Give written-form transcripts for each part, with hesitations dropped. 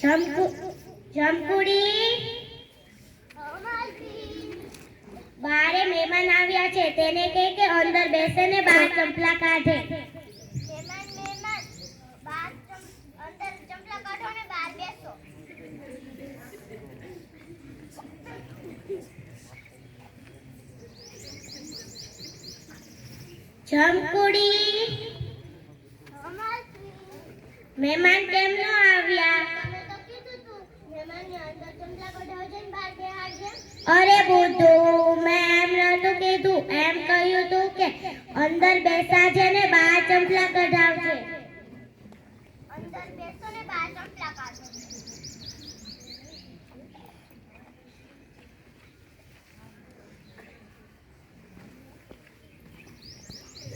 જમકુડી બારે મહેમાન આવ્યા છે, તેને કહે કે અંદર બેસે ને બહાર ચંપલા કાઢે. અંદર ચંપલા કાઢો ને બહાર બેસો. જમકુડી મહેમાન કેમ ન આવ્યા? તમે તો કીધું તું મહેમાનને અંદર ચંપલા કઢાવજે ને બહાર બેહાડજે. અરે બુદ્ધુ, મેં એમ નતું કીધું, એમ કહ્યું તું કે અંદર બેસાજે ને બહાર ચંપલા કઢાવજે. અંદર બેસો ને બહાર ચંપલા કાઢો.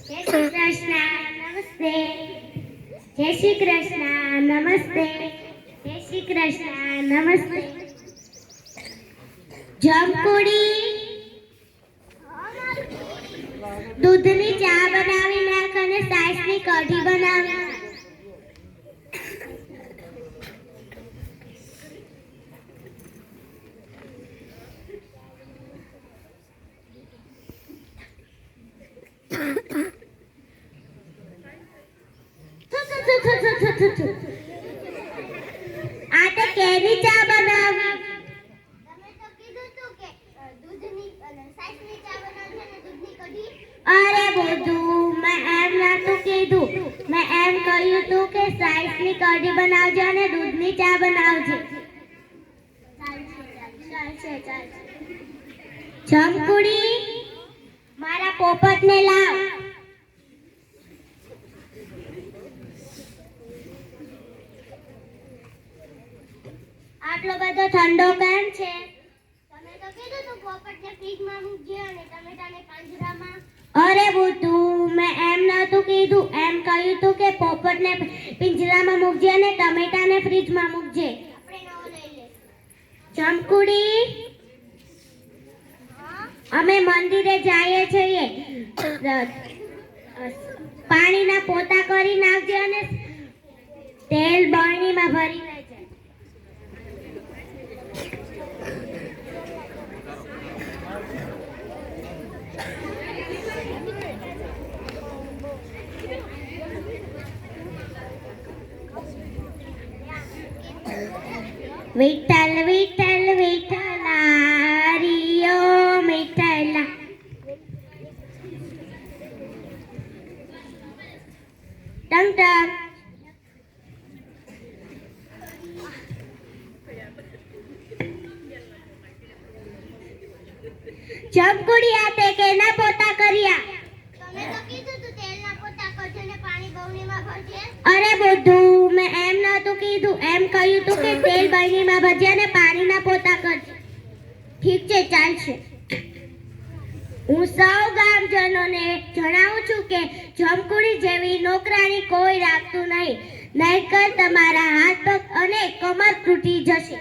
જય શ્રી કૃષ્ણ, નમસ્તે. જય શ્રી કૃષ્ણ, નમસ્તે. જય શ્રી કૃષ્ણ, નમસ્તે. જમકુડી દૂધની ચા બનાવી નાખ અને સાઈસની કઢી બનાવી નાખ. આ તો કેની ચા બનાવી? તમે તો કીધું તું કે દૂધની અને સાઈસની ચા બનાવજે ને દૂધની કઢી. અરે બુદ્ધુ, મેં એમ નતું કીધું, મેં એમ કહ્યું તું કે સાઈસની કઢી બનાવજે અને દૂધની ચા બનાવજે. ચાલશે. જમકુડી મારા પોપટને લાવ. આટલો બધો ઠંડો કેમ છે? તમે તો કીધું તું પોપટને ફ્રીજમાં મૂકજે અને ટમેટાને પાંજરામાં. અરે બુદ્ધુ, મેં એમ નતું કીધું, એમ કહ્યું તું કે પોપટને પિંજરામાં મૂકજે અને ટમેટાને ફ્રીજમાં મૂકજે. આપણે નવો લઈ લેશું. જમકુડી અમે મંદિરે જઈએ છીએ, પાણીના પોતા કરી નાખજે અને તેલ બરણીમાં ભરી લેજે. વિઠ્ઠલ વિઠ્ઠલ વિઠ્ઠલા રિયો મિઠ્ઠલા. ટંગ ટંગ. જમકુડી આ તે કેના પોતા કર્યા? તમે તો કીધું તું તેલના પોતા કરજે ને પાણી બવણીમાં ભરજે. અરે બુદ્ધુ, મેં એમ નતું કીધું, એમ કહ્યું તું કે તેલ બરણીમાં ભરજે અને પાણીના પોતા કરજે. ઠીક છે, ચાલશે. હું સૌ ગામજનોને જણાવું છું કે જમકુડી જેવી નોકરાણી કોઈ રાખતું નહીં, નહીંતર તમારા હાથ પગ અને કમર તૂટી જશે.